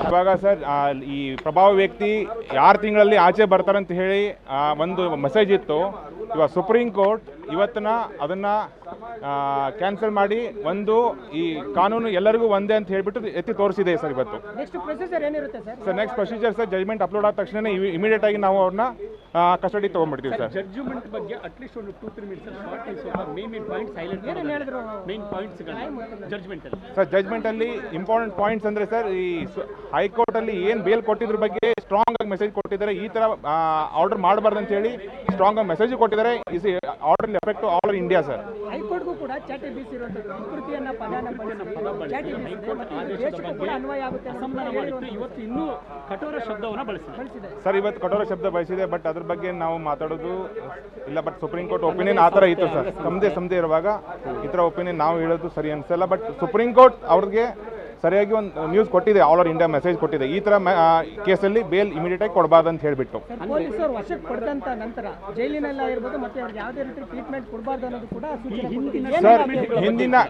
ಇವಾಗ ಸರ್ ಈ ಪ್ರಭಾವ ವ್ಯಕ್ತಿ 6 ತಿಂಗಳಲ್ಲಿ ಆಚೆ ಬರ್ತಾರಂತ ಹೇಳಿ ಒಂದು ಮೆಸೇಜ್ ಇತ್ತು. ಇವಾಗ ಸುಪ್ರೀಂ ಕೋರ್ಟ್ ಇವತ್ತಿನ ಅದನ್ನು ಕ್ಯಾನ್ಸಲ್ ಮಾಡಿ ಒಂದು ಈ ಕಾನೂನು ಎಲ್ಲರಿಗೂ ಒಂದೇ ಅಂತ ಹೇಳಿಬಿಟ್ಟು ಎತ್ತಿ ತೋರಿಸಿದೆ ಸರ್ ಇವತ್ತು. ನೆಕ್ಸ್ಟ್ ಪ್ರೊಸೀಜರ್ ಏನಿರುತ್ತೆ sir? Next procedure sir judgement upload ಆದ ತಕ್ಷಣ ಇಮಿಡಿಯೇಟ್ ಆಗಿ ನಾವು ಅವ್ರನ್ನ ಕಸ್ಟಡಿ ತೊಗೊಂಡ್ಬಿಡ್ತೀವಿ ಸರ್. ಜಡ್ಜ್ಮೆಂಟ್ ಬಗ್ಗೆ ಅಟ್ಲೀಸ್ಟ್ ಒಂದು 2-3 minutes short main point silent ಹೇಳಿದ್ರು ಮೇನ್ ಪಾಯಿಂಟ್ಸ್ ಜಡ್ಜ್ಮೆಂಟ್ ಅಲ್ಲಿ ಸರ್. ಜಜ್ಮೆಂಟ್ ಅಲ್ಲಿ ಇಂಪಾರ್ಟೆಂಟ್ ಪಾಯಿಂಟ್ಸ್ ಅಂದ್ರೆ ಸರ್, ಈ ಹೈಕೋರ್ಟ್ ಅಲ್ಲಿ ಏನು ಬೇಲ್ ಕೊಟ್ಟಿದ್ರ ಬಗ್ಗೆ ಸ್ಟ್ರಾಂಗ್ ಆಗಿ ಮೆಸೇಜ್ ಕೊಟ್ಟಿದ್ದಾರೆ. ಈ ತರ ಆರ್ಡರ್ ಮಾಡಬಾರ್ದು ಅಂತ ಹೇಳಿ ಸ್ಟ್ರಾಂಗ್ ಆಗಿ ಮೆಸೇಜ್ ಕೊಟ್ಟಿದ್ದಾರೆ. Is order effect all over India sir. ಹೈಕೋರ್ಟ್ಗೂ ಕೂಡ ಚಾಟಿ ಬೀಸಿರುವಂತಹ ವಿಕೃತಿಯನ್ನ ಅನ್ವಯ ಆಗುತ್ತೆ. ಇವತ್ತು ಇನ್ನೂ ಕಠೋರ ಶಬ್ದವನ್ನು ಬಳಸಿದೆ ಸರ್. ಇವತ್ತು ಕಠೋರ ಶಬ್ದ ಬಳಸಿದೆ, ಬಟ್ ಅದ್ರ ಬಗ್ಗೆ ನಾವು ಮಾತಾಡೋದು ಇಲ್ಲ. ಬಟ್ ಸುಪ್ರೀಂ ಕೋರ್ಟ್ ಒಪಿನಿಯನ್ ಆ ಥರ ಇತ್ತು ಸರ್. ಸಮದೇ ಇರುವಾಗ ಈ ಥರ ಒಪಿನಿಯನ್ ನಾವು ಹೇಳೋದು ಸರಿ ಅನ್ಸಲ್ಲ. ಬಟ್ ಸುಪ್ರೀಂ ಕೋರ್ಟ್ ಅವ್ರಿಗೆ ಸರಿಯಾಗಿ ಒಂದು ನ್ಯೂಸ್ ಕೊಟ್ಟಿದೆ, ಆಲ್ ಓವರ್ ಇಂಡಿಯಾ ಮೆಸೇಜ್ ಕೊಟ್ಟಿದೆ. ಈ ಥರ ಕೇಸಲ್ಲಿ ಬೇಲ್ ಇಮಿಡಿಯೇಟ್ ಆಗಿ ಕೊಡಬಾರ್ದು ಅಂತ ಹೇಳಿಬಿಟ್ಟು. ಪೊಲೀಸರು ವಶಕ್ಕೆ ಪಡೆದಂತ ನಂತರ ಜೈಲಿನಲ್ಲಿ ಆಗಿರ್ಬೋದು ಮತ್ತೆ ಅವ್ರಿಗೆ ಯಾವುದೇ ರೀತಿ ಟ್ರೀಟ್ಮೆಂಟ್ ಕೊಡಬಾರ್ದು ಅನ್ನೋದು ಕೂಡ ಸರ್.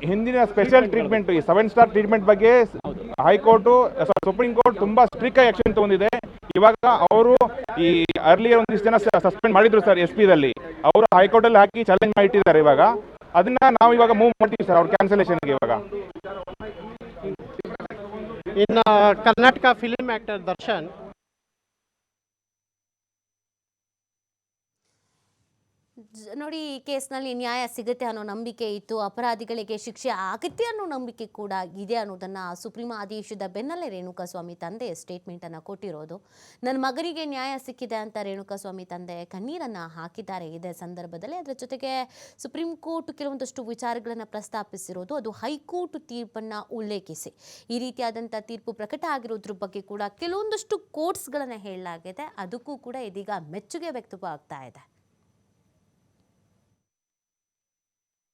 ಹಿಂದಿನ ಸ್ಪೆಷಲ್ ಟ್ರೀಟ್ಮೆಂಟ್, ಈ 7 ಸ್ಟಾರ್ ಟ್ರೀಟ್ಮೆಂಟ್ ಬಗ್ಗೆ ಹೈಕೋರ್ಟು ಸುಪ್ರೀಂ ಕೋರ್ಟ್ ತುಂಬಾ ಸ್ಟ್ರಿಕ್ಟ್ ಆಗಿ ಆಕ್ಷನ್ ತಗೊಂಡಿದೆ. ಇವಾಗ ಅವರು ಈ ಅರ್ಲಿಯರ್ ಒಂದಿಷ್ಟು ಜನ ಸಸ್ಪೆಂಡ್ ಮಾಡಿದ್ರು ಸರ್ SP ದಲ್ಲಿ. ಅವರು ಹೈಕೋರ್ಟ್ ಅಲ್ಲಿ ಹಾಕಿ ಚಾಲೆಂಜ್ ಮಾಡಿಟ್ಟಿದ್ದಾರೆ. ಇವಾಗ ಅದನ್ನ ನಾವು ಇವಾಗ ಮೂವ್ ಮಾಡ್ತೀವಿ ಸರ್ ಅವ್ರ ಕ್ಯಾನ್ಸಲೇಷನ್ಗೆ. ಇವಾಗ ಇನ್ನು ಕರ್ನಾಟಕ ಫಿಲ್ಮ್ ಆಕ್ಟರ್ ದರ್ಶನ್ ನೋಡಿ, ಈ ಕೇಸ್ನಲ್ಲಿ ನ್ಯಾಯ ಸಿಗುತ್ತೆ ಅನ್ನೋ ನಂಬಿಕೆ ಇತ್ತು, ಅಪರಾಧಿಗಳಿಗೆ ಶಿಕ್ಷೆ ಆಗುತ್ತೆ ಅನ್ನೋ ನಂಬಿಕೆ ಕೂಡ ಇದೆ ಅನ್ನೋದನ್ನು ಸುಪ್ರೀಂ ಆದೇಶದ ಬೆನ್ನಲ್ಲೇ ರೇಣುಕಾಸ್ವಾಮಿ ತಂದೆ ಸ್ಟೇಟ್ಮೆಂಟನ್ನು ಕೊಟ್ಟಿರೋದು. ನನ್ನ ಮಗನಿಗೆ ನ್ಯಾಯ ಸಿಕ್ಕಿದೆ ಅಂತ ರೇಣುಕಾಸ್ವಾಮಿ ತಂದೆ ಕಣ್ಣೀರನ್ನು ಹಾಕಿದ್ದಾರೆ ಇದೇ ಸಂದರ್ಭದಲ್ಲಿ. ಅದರ ಜೊತೆಗೆ ಸುಪ್ರೀಂ ಕೋರ್ಟ್ ಕೆಲವೊಂದಷ್ಟು ವಿಚಾರಗಳನ್ನು ಪ್ರಸ್ತಾಪಿಸಿರೋದು, ಅದು ಹೈಕೋರ್ಟ್ ತೀರ್ಪನ್ನು ಉಲ್ಲೇಖಿಸಿ ಈ ರೀತಿಯಾದಂಥ ತೀರ್ಪು ಪ್ರಕಟ ಆಗಿರೋದ್ರ ಬಗ್ಗೆ ಕೂಡ ಕೆಲವೊಂದಷ್ಟು ಕೋಟ್ಸ್ಗಳನ್ನು ಹೇಳಲಾಗಿದೆ. ಅದಕ್ಕೂ ಕೂಡ ಇದೀಗ ಮೆಚ್ಚುಗೆ ವ್ಯಕ್ತವಾಗ್ತಾ ಇದೆ.